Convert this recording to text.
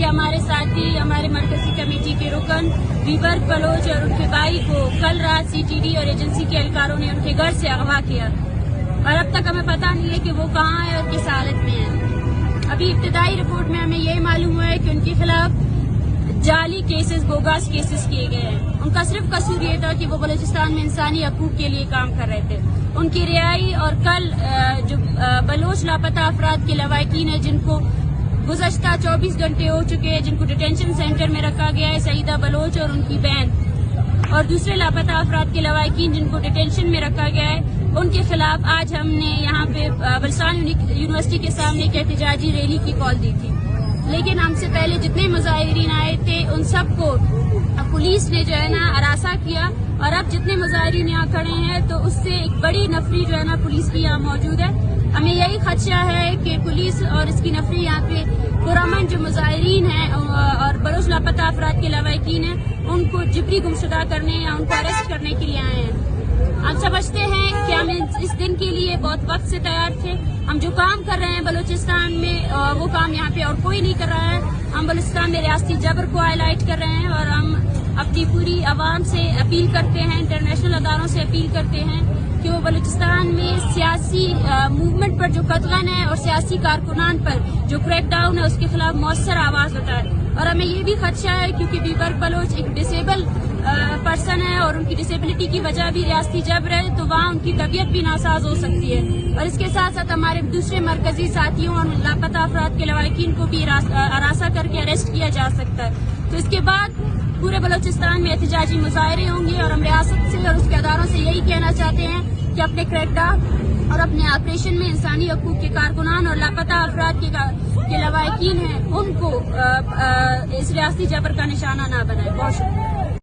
کہ ہمارے ساتھی ہمارے مرکزی کمیٹی کے رکن بیبرک بلوچ اور ان کے بھائی کو کل رات CTD اور ایجنسی کے اہلکاروں نے ان کے گھر سے اغوا کیا اور اب تک ہمیں پتہ نہیں ہے کہ وہ کہاں ہے اور کس حالت میں ہیں۔ ابھی ابتدائی رپورٹ میں ہمیں یہ معلوم ہوا ہے کہ ان کے خلاف جعلی کیسز بوگاس کیسز کیے گئے ہیں۔ ان کا صرف قصور یہ تھا کہ وہ بلوچستان میں انسانی حقوق کے لیے کام کر رہے تھے۔ ان کی رہائی اور کل جو بلوچ لاپتہ افراد کے لواحقین ہیں جن کو گزشتہ 24 گھنٹے ہو چکے ہیں، جن کو ڈیٹینشن سینٹر میں رکھا گیا ہے، سعیدہ بلوچ اور ان کی بہن اور دوسرے لاپتہ افراد کے لواحقین جن کو ڈیٹینشن میں رکھا گیا ہے، ان کے خلاف آج ہم نے یہاں پہ بلسان یونیورسٹی کے سامنے ایک احتجاجی ریلی کی کال دی تھی، لیکن ہم سے پہلے جتنے مظاہرین آئے تھے ان سب کو پولیس نے جو ہے نا ہراساں کیا، اور اب جتنے مظاہرین یہاں کھڑے ہیں تو اس سے ایک بڑی نفری جو ہے نا پولیس کی یہاں موجود ہے۔ ہمیں یہی خدشہ ہے کہ پولیس اور اس کی نفری یہاں پہ پرامن جو مظاہرین ہیں اور بلوچ لاپتہ افراد کے لواحقین ہیں ان کو جبری گمشدہ کرنے یا ان کو اریسٹ کرنے کے لیے آئے ہیں۔ ہم سمجھتے ہیں کہ ہم اس دن کے لیے بہت وقت سے تیار تھے۔ ہم جو کام کر رہے ہیں بلوچستان میں وہ کام یہاں پہ اور کوئی نہیں کر رہا ہے۔ ہم بلوچستان میں ریاستی جبر کو ہائی لائٹ کر رہے ہیں اور ہم اپنی پوری عوام سے اپیل کرتے ہیں، انٹرنیشنل اداروں سے اپیل کرتے ہیں کہ وہ بلوچستان میں سیاسی موومنٹ پر جو قتلان ہے اور سیاسی کارکنان پر جو کریک ڈاؤن ہے اس کے خلاف مؤثر آواز اٹھائے۔ اور ہمیں یہ بھی خدشہ ہے کیونکہ بیبرک بلوچ ایک ڈسیبل پرسن ہے اور ان کی ڈسیبلٹی کی وجہ بھی ریاستی جبر ہے، تو وہاں ان کی طبیعت بھی ناساز ہو سکتی ہے، اور اس کے ساتھ ساتھ ہمارے دوسرے مرکزی ساتھیوں اور لاپتہ افراد کے لواحقین کو بھی ہراساں کر کے اریسٹ کیا جا سکتا ہے۔ تو اس کے بعد پورے بلوچستان میں احتجاجی مظاہرے ہوں گے اور ہم ریاست سے اور اس کے اداروں سے یہی کہنا چاہتے ہیں کہ اپنے کریک ڈاؤن اور اپنے آپریشن میں انسانی حقوق کے کارکنان اور لاپتہ افراد کے لواحقین ہیں ان کو اس ریاستی جبر کا نشانہ نہ بنائے۔ بہت شکریہ۔